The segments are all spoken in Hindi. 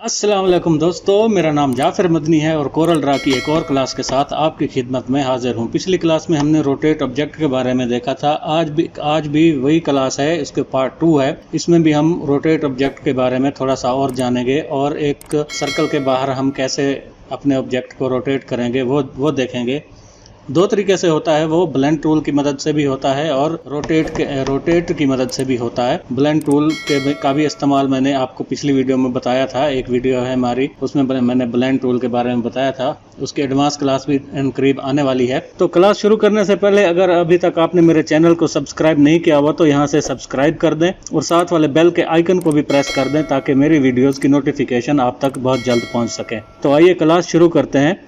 अस्सलाम वालेकुम दोस्तों, मेरा नाम जाफर मदनी है और कोरल ड्रा की एक और क्लास के साथ आपकी खिदमत में हाजिर हूं। पिछली क्लास में हमने रोटेट ऑब्जेक्ट के बारे में देखा था। आज भी वही क्लास है, इसके पार्ट 2 है। इसमें भी हम रोटेट ऑब्जेक्ट के बारे में थोड़ा सा और जानेंगे और एक सर्कल के बाहर हम कैसे अपने ऑब्जेक्ट को रोटेट करेंगे वो देखेंगे। दो तरीके से होता है, वो ब्लेंड टूल की मदद से भी होता है और रोटेट की मदद से भी होता है। ब्लेंड टूल का भी इस्तेमाल मैंने आपको पिछली वीडियो में बताया था। एक वीडियो है हमारी, उसमें मैंने ब्लेंड टूल के बारे में बताया था। उसकी एडवांस क्लास भी करीब आने वाली है। तो क्लास शुरू करने से पहले अगर अभी तक आपने मेरे चैनल को सब्सक्राइब नहीं किया हुआ तो यहाँ से सब्सक्राइब कर दें और साथ वाले बेल के आइकन को भी प्रेस कर दें ताकि मेरी वीडियोस की नोटिफिकेशन आप तक बहुत जल्द पहुँच सके। तो आइए क्लास शुरू करते हैं।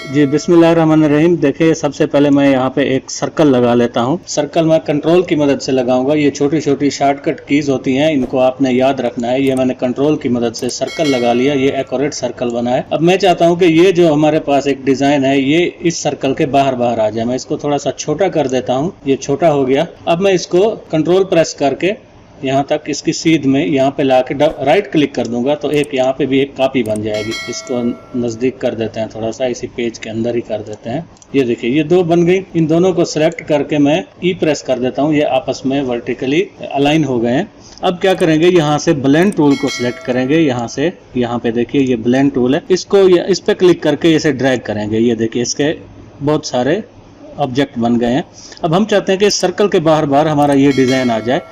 जी बिस्मिल्लाहिर्रहमानिर्रहीम। देखिए, सबसे पहले मैं यहाँ पे एक सर्कल लगा लेता हूँ। सर्कल मैं कंट्रोल की मदद से लगाऊंगा। ये छोटी छोटी शॉर्टकट कीज होती हैं, इनको आपने याद रखना है। ये मैंने कंट्रोल की मदद से सर्कल लगा लिया, ये एक्यूरेट सर्कल बना है। अब मैं चाहता हूँ कि ये जो हमारे पास एक डिजाइन है ये इस सर्कल के बाहर बाहर आ जाए। मैं इसको थोड़ा सा छोटा कर देता हूँ, ये छोटा हो गया। अब मैं इसको कंट्रोल प्रेस करके यहाँ तक इसकी सीध में यहाँ पे लाके राइट क्लिक कर दूंगा तो एक यहाँ पे भी एक कॉपी बन जाएगी। इसको नज़दीक कर देते हैं, थोड़ा सा इसी पेज के अंदर ही कर देते हैं। ये देखिए, ये दो बन गई। इन दोनों को सिलेक्ट करके मैं ई प्रेस कर देता हूँ, ये आपस में वर्टिकली अलाइन हो गए हैं। अब क्या करेंगे, यहाँ से ब्लेंड टूल को सिलेक्ट करेंगे। यहाँ से यहाँ पे देखिए ये ब्लेंड टूल है, इसको इस पे क्लिक करके इसे ड्रैग करेंगे। ये देखिए, इसके बहुत सारे ऑब्जेक्ट बन गए हैं। अब हम चाहते हैं कि इस सर्कल के बाहर बाहर हमारा ये डिजाइन आ जाए।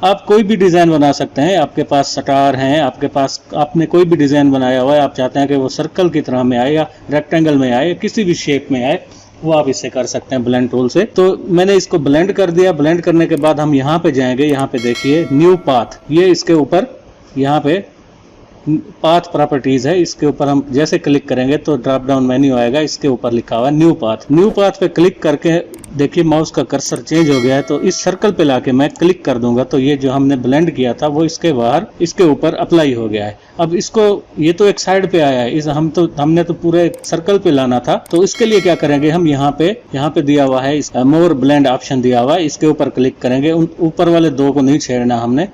आप कोई भी डिज़ाइन बना सकते हैं। आपके पास स्टार हैं, आपने कोई भी डिज़ाइन बनाया हुआ है, आप चाहते हैं कि वो सर्कल की तरह में आए या रेक्टेंगल में आए, किसी भी शेप में आए, वो आप इससे कर सकते हैं ब्लेंड टूल से। तो मैंने इसको ब्लेंड कर दिया। ब्लेंड करने के बाद हम यहाँ पे जाएंगे। यहाँ पे देखिए न्यू पाथ, ये इसके ऊपर यहाँ पे पाथ प्रॉपर्टीज है। इसके ऊपर हम जैसे क्लिक करेंगे तो ड्रॉप डाउन मेन्यू आएगा, इसके ऊपर लिखा हुआ है न्यू पाथ। न्यू पाथ पे क्लिक करके देखिए माउस का कर्सर चेंज हो गया है। तो इस सर्कल पे लाके मैं क्लिक कर दूंगा तो ये जो हमने ब्लेंड किया था वो इसके बाहर इसके ऊपर अप्लाई हो गया है। अब इसको, ये तो एक साइड पे आया है, हमने तो पूरे सर्कल पे लाना था। तो इसके लिए क्या करेंगे, हम यहाँ पे दिया हुआ है मोर ब्लेंड ऑप्शन दिया हुआ है, इसके ऊपर क्लिक करेंगे। ऊपर वाले दो को नहीं छेड़ना हमने।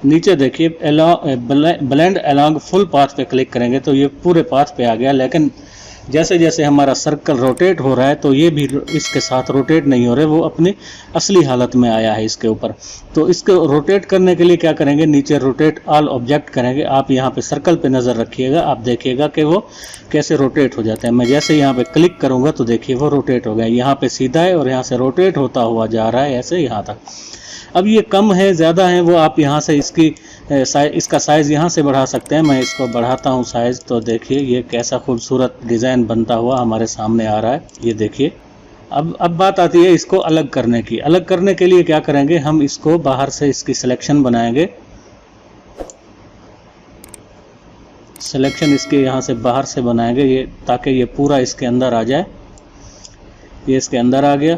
नीचे देखिए ब्लेंड अलोंग फुल पाथ पे क्लिक करेंगे तो ये पूरे पाथ पे आ गया। लेकिन जैसे जैसे हमारा सर्कल रोटेट हो रहा है तो ये भी इसके साथ रोटेट नहीं हो रहे, वो अपनी असली हालत में आया है इसके ऊपर। तो इसको रोटेट करने के लिए क्या करेंगे, नीचे रोटेट ऑल ऑब्जेक्ट करेंगे। आप यहाँ पे सर्कल पे नज़र रखिएगा, आप देखिएगा कि वो कैसे रोटेट हो जाते हैं। मैं जैसे यहाँ पे क्लिक करूँगा तो देखिए वो रोटेट हो गया। यहाँ पे सीधा है और यहाँ से रोटेट होता हुआ जा रहा है ऐसे यहाँ तक। अब ये कम है ज़्यादा है वो आप यहाँ से इसका साइज़ यहाँ से बढ़ा सकते हैं। मैं इसको बढ़ाता हूँ साइज़, तो देखिए ये कैसा खूबसूरत डिज़ाइन बनता हुआ हमारे सामने आ रहा है। ये देखिए, अब बात आती है इसको अलग करने की। अलग करने के लिए क्या करेंगे, हम इसको बाहर से इसकी सिलेक्शन बनाएंगे। सिलेक्शन इसके यहाँ से बाहर से बनाएंगे ये, ताकि ये पूरा इसके अंदर आ जाए। ये इसके अंदर आ गया।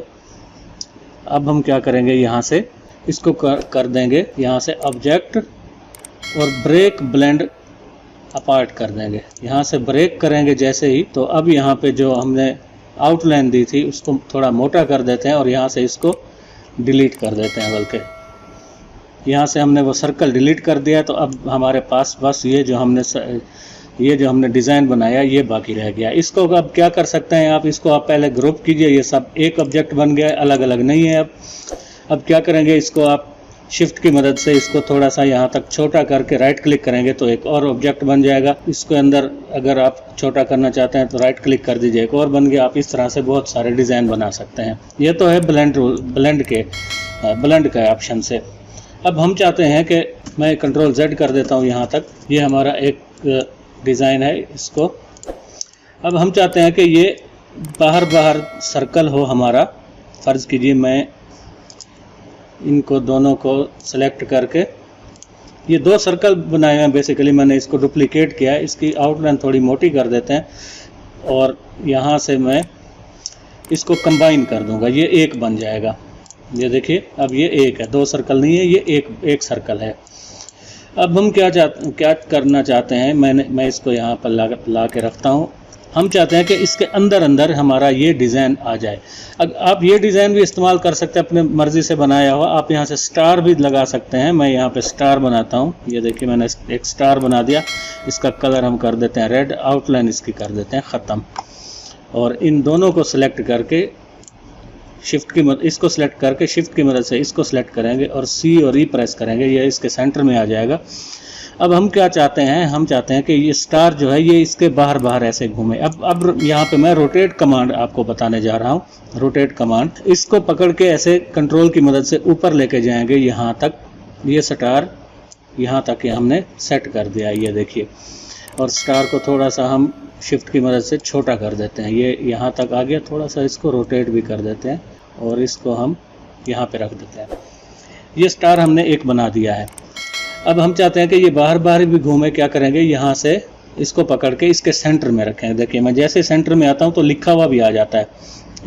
अब हम क्या करेंगे, यहाँ से इसको कर देंगे यहाँ से ऑब्जेक्ट और ब्रेक ब्लेंड अपार्ट कर देंगे। यहाँ से ब्रेक करेंगे जैसे ही, तो अब यहाँ पे जो हमने आउटलाइन दी थी उसको थोड़ा मोटा कर देते हैं और यहाँ से इसको डिलीट कर देते हैं। बल्कि यहाँ से हमने वो सर्कल डिलीट कर दिया तो अब हमारे पास बस ये जो हमने डिज़ाइन बनाया ये बाकी रह गया। इसको अब क्या कर सकते हैं आप पहले ग्रुप कीजिए। ये सब एक ऑब्जेक्ट बन गया, अलग अलग नहीं है। अब क्या करेंगे, इसको आप शिफ्ट की मदद से इसको थोड़ा सा यहाँ तक छोटा करके राइट क्लिक करेंगे तो एक और ऑब्जेक्ट बन जाएगा। इसके अंदर अगर आप छोटा करना चाहते हैं तो राइट क्लिक कर दीजिए, एक और बन गया। आप इस तरह से बहुत सारे डिज़ाइन बना सकते हैं। ये तो है ब्लेंड के ऑप्शन से। अब हम चाहते हैं कि मैं कंट्रोल Z कर देता हूँ यहाँ तक। ये हमारा एक डिज़ाइन है। इसको अब हम चाहते हैं कि ये बाहर सर्कल हो हमारा। फ़र्ज़ कीजिए मैं इनको दोनों को सिलेक्ट करके, ये दो सर्कल बनाए हैं बेसिकली। मैंने इसको डुप्लीकेट किया है, इसकी आउटलाइन थोड़ी मोटी कर देते हैं और यहाँ से मैं इसको कंबाइन कर दूंगा, ये एक बन जाएगा। ये देखिए, अब ये एक है, दो सर्कल नहीं है, ये एक सर्कल है। अब हम क्या करना चाहते हैं, मैं इसको यहाँ पर ला के रखता हूँ। हम चाहते हैं कि इसके अंदर अंदर हमारा ये डिज़ाइन आ जाए। आप ये डिज़ाइन भी इस्तेमाल कर सकते हैं अपने मर्ज़ी से बनाया हुआ। आप यहाँ से स्टार भी लगा सकते हैं। मैं यहाँ पे स्टार बनाता हूँ। ये देखिए मैंने एक स्टार बना दिया। इसका कलर हम कर देते हैं रेड, आउटलाइन इसकी कर देते हैं ख़त्म। और इन दोनों को सिलेक्ट करके इसको सिलेक्ट करके शिफ्ट की मदद से इसको सिलेक्ट करेंगे और सी और ई प्रेस करेंगे, ये इसके सेंटर में आ जाएगा। अब हम क्या चाहते हैं, हम चाहते हैं कि ये स्टार जो है ये इसके बाहर बाहर ऐसे घूमे। अब यहाँ पे मैं रोटेट कमांड आपको बताने जा रहा हूँ। रोटेट कमांड, इसको पकड़ के ऐसे कंट्रोल की मदद से ऊपर लेके जाएंगे यहाँ तक। ये स्टार यहाँ तक हमने सेट कर दिया, ये देखिए। और स्टार को थोड़ा सा हम शिफ्ट की मदद से छोटा कर देते हैं, ये यहाँ तक आ गया। थोड़ा सा इसको रोटेट भी कर देते हैं और इसको हम यहाँ पे रख देते हैं। ये स्टार हमने एक बना दिया है। अब हम चाहते हैं कि ये बाहर बाहर भी घूमे। क्या करेंगे, यहाँ से इसको पकड़ के इसके सेंटर में रखें। देखिए मैं जैसे सेंटर में आता हूँ तो लिखा हुआ भी आ जाता है,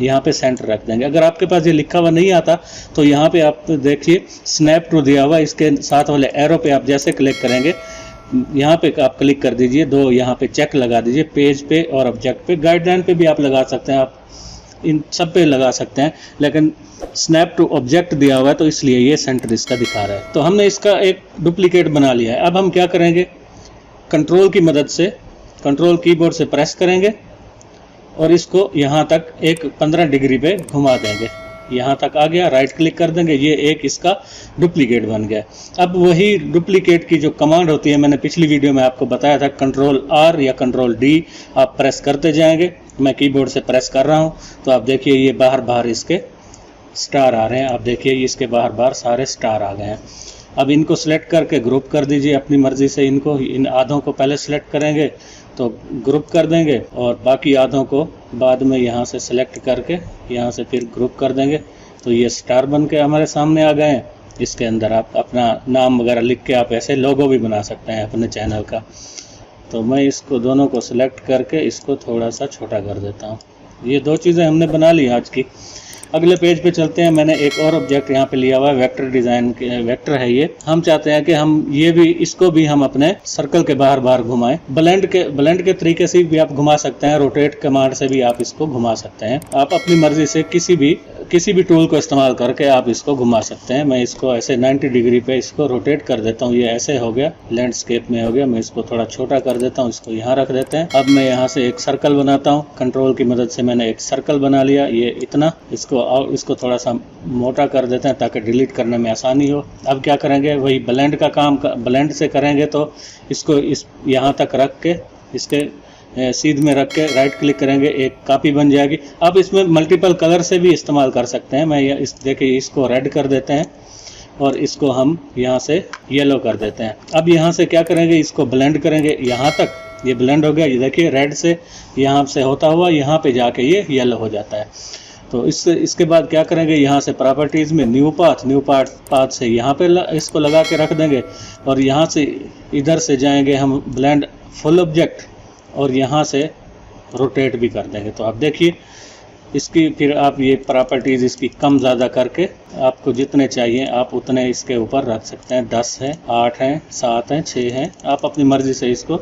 यहाँ पे सेंटर रख देंगे। अगर आपके पास ये लिखा हुआ नहीं आता तो यहाँ पे आप देखिए स्नैप टू दिया हुआ, इसके साथ वाले एरो पे आप जैसे क्लिक करेंगे, यहाँ पे आप क्लिक कर दीजिए, दो यहाँ पे चेक लगा दीजिए, पेज पे और ऑब्जेक्ट पे। गाइडलाइन पे भी आप लगा सकते हैं, आप इन सब पे लगा सकते हैं, लेकिन स्नैप टू ऑब्जेक्ट दिया हुआ है तो इसलिए ये सेंटर इसका दिखा रहा है। तो हमने इसका एक डुप्लीकेट बना लिया है। अब हम क्या करेंगे, कंट्रोल की मदद से, कंट्रोल कीबोर्ड से प्रेस करेंगे और इसको यहाँ तक एक 15 डिग्री पे घुमा देंगे। यहाँ तक आ गया, राइट क्लिक कर देंगे, ये एक इसका डुप्लीकेट बन गया। अब वही डुप्लीकेट की जो कमांड होती है, मैंने पिछली वीडियो में आपको बताया था, कंट्रोल आर या कंट्रोल डी आप प्रेस करते जाएंगे। मैं कीबोर्ड से प्रेस कर रहा हूँ तो आप देखिए ये बाहर बाहर इसके स्टार आ रहे हैं। आप देखिए इसके बाहर बाहर सारे स्टार आ गए हैं। अब इनको सिलेक्ट करके ग्रुप कर दीजिए अपनी मर्ज़ी से। इनको, इन आधों को पहले सिलेक्ट करेंगे तो ग्रुप कर देंगे और बाकी आधों को बाद में यहाँ से सिलेक्ट करके यहाँ से फिर ग्रुप कर देंगे। तो ये स्टार बन के हमारे सामने आ गए हैं। इसके अंदर आप अपना नाम वगैरह लिख के आप ऐसे लोगो भी बना सकते हैं अपने चैनल का। तो मैं इसको दोनों को सिलेक्ट करके इसको थोड़ा सा छोटा कर देता हूँ। ये दो चीज़ें हमने बना ली आज की। अगले पेज पे चलते हैं। मैंने एक और ऑब्जेक्ट यहाँ पे लिया हुआ है, वेक्टर डिज़ाइन के वेक्टर है ये। हम चाहते हैं कि हम ये भी, इसको भी हम अपने सर्कल के बाहर बाहर घुमाएं। ब्लेंड के तरीके से भी आप घुमा सकते हैं, रोटेट कमांड से भी आप इसको घुमा सकते हैं। आप अपनी मर्जी से किसी भी टूल को इस्तेमाल करके आप इसको घुमा सकते हैं। मैं इसको ऐसे 90 डिग्री पे इसको रोटेट कर देता हूँ। ये ऐसे हो गया, लैंडस्केप में हो गया। मैं इसको थोड़ा छोटा कर देता हूँ, इसको यहाँ रख देते हैं। अब मैं यहाँ से एक सर्कल बनाता हूँ। कंट्रोल की मदद से मैंने एक सर्कल बना लिया, ये इतना। इसको थोड़ा सा मोटा कर देते हैं ताकि डिलीट करने में आसानी हो। अब क्या करेंगे, वही ब्लेंड का काम ब्लेंड से करेंगे तो इसको यहाँ तक रख के, इसके सीध में रख के राइट क्लिक करेंगे, एक कॉपी बन जाएगी। अब इसमें मल्टीपल कलर से भी इस्तेमाल कर सकते हैं। मैं देखिए इसको रेड कर देते हैं और इसको हम यहाँ से येलो कर देते हैं। अब यहाँ से क्या करेंगे, इसको ब्लेंड करेंगे यहाँ तक। ये ब्लेंड हो गया, ये देखिए रेड से यहाँ से होता हुआ यहाँ पे जाके ये येलो हो जाता है। तो इसके बाद क्या करेंगे, यहाँ से प्रॉपर्टीज़ में न्यू पाथ से यहाँ पे इसको लगा के रख देंगे और यहाँ से इधर से जाएंगे हम ब्लेंड फुल ऑब्जेक्ट और यहाँ से रोटेट भी कर देंगे। तो आप देखिए इसकी फिर आप ये प्रॉपर्टीज़ इसकी कम ज़्यादा करके आपको जितने चाहिए आप उतने इसके ऊपर रख सकते हैं। 10 है, 8 हैं, 7 हैं, 6 हैं, आप अपनी मर्ज़ी से इसको,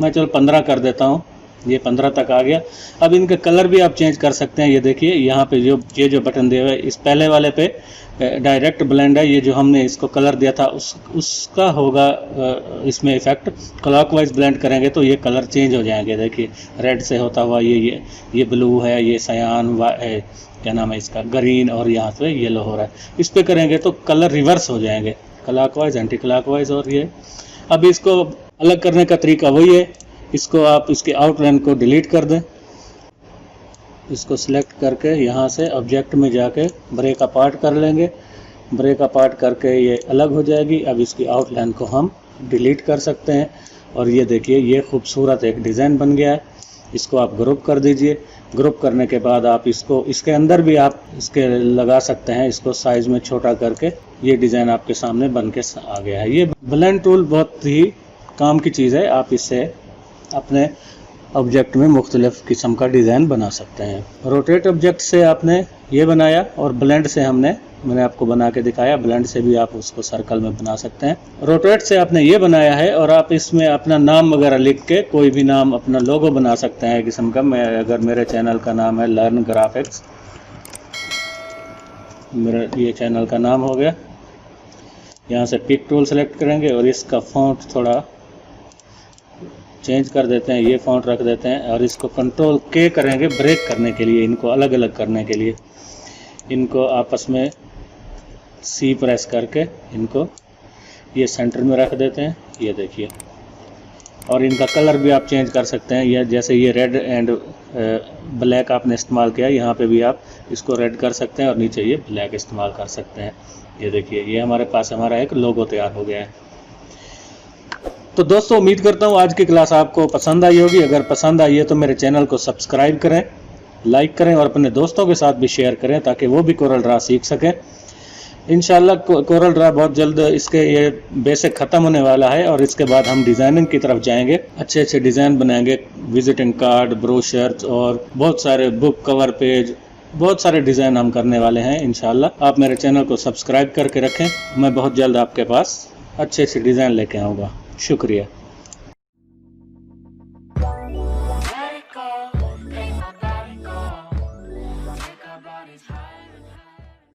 मैं चलो 15 कर देता हूँ। ये 15 तक आ गया। अब इनका कलर भी आप चेंज कर सकते हैं। ये देखिए यहाँ पे जो बटन दिया हुआ है, इस पहले वाले पे डायरेक्ट ब्लेंड है। ये जो हमने इसको कलर दिया था उसका होगा इसमें इफेक्ट। क्लॉकवाइज ब्लेंड करेंगे तो ये कलर चेंज हो जाएंगे। देखिए रेड से होता हुआ ये ब्लू है, ये सयान है, क्या नाम है इसका, ग्रीन, और यहाँ पे येलो हो रहा है। इस पे करेंगे तो कलर रिवर्स हो जाएंगे, क्लॉकवाइज, एंटी क्लॉकवाइज। और ये अब इसको अलग करने का तरीका वही है। इसको आप इसके आउटलाइन को डिलीट कर दें। इसको सिलेक्ट करके यहाँ से ऑब्जेक्ट में जाके ब्रेक अपार्ट कर लेंगे। ब्रेक अपार्ट करके ये अलग हो जाएगी। अब इसकी आउटलाइन को हम डिलीट कर सकते हैं और ये देखिए ये खूबसूरत एक डिज़ाइन बन गया है। इसको आप ग्रुप कर दीजिए। ग्रुप करने के बाद आप इसको इसके अंदर भी आप इसके लगा सकते हैं। इसको साइज़ में छोटा करके ये डिज़ाइन आपके सामने बन के आ गया है। ये ब्लेंड टूल बहुत ही काम की चीज़ है। आप इससे अपने ऑब्जेक्ट में मुख्तलिफ किस्म का डिज़ाइन बना सकते हैं। रोटेट ऑब्जेक्ट से आपने ये बनाया और ब्लेंड से मैंने आपको बना के दिखाया, ब्लेंड से भी आप उसको सर्कल में बना सकते हैं। रोटेट से आपने ये बनाया है और आप इसमें अपना नाम वगैरह लिख के कोई भी नाम, अपना लोगो बना सकते हैं किस्म का। अगर मेरे चैनल का नाम है लर्न ग्राफिक्स, मेरा ये चैनल का नाम हो गया। यहाँ से पिक टूल सेलेक्ट करेंगे और इसका फॉन्ट थोड़ा चेंज कर देते हैं, ये फॉन्ट रख देते हैं और इसको कंट्रोल के करेंगे ब्रेक करने के लिए, इनको अलग अलग करने के लिए। इनको आपस में सी प्रेस करके इनको ये सेंटर में रख देते हैं, ये देखिए। और इनका कलर भी आप चेंज कर सकते हैं, ये जैसे ये रेड एंड ब्लैक आपने इस्तेमाल किया, यहाँ पे भी आप इसको रेड कर सकते हैं और नीचे ये ब्लैक इस्तेमाल कर सकते हैं। ये देखिए, ये हमारे पास हमारा एक लोगो तैयार हो गया है। तो दोस्तों, उम्मीद करता हूँ आज की क्लास आपको पसंद आई होगी। अगर पसंद आई है तो मेरे चैनल को सब्सक्राइब करें, लाइक करें और अपने दोस्तों के साथ भी शेयर करें ताकि वो भी कोरल ड्रा सीख सकें। इंशाल्लाह कोरल ड्रा बहुत जल्द इसके ये बेसिक ख़त्म होने वाला है और इसके बाद हम डिज़ाइनिंग की तरफ जाएंगे। अच्छे अच्छे डिज़ाइन बनाएंगे, विजिटिंग कार्ड, ब्रोशर्स और बहुत सारे बुक कवर पेज, बहुत सारे डिज़ाइन हम करने वाले हैं इंशाल्लाह। आप मेरे चैनल को सब्सक्राइब करके रखें, मैं बहुत जल्द आपके पास अच्छे अच्छे डिज़ाइन लेके आऊँगा। शुक्रिया।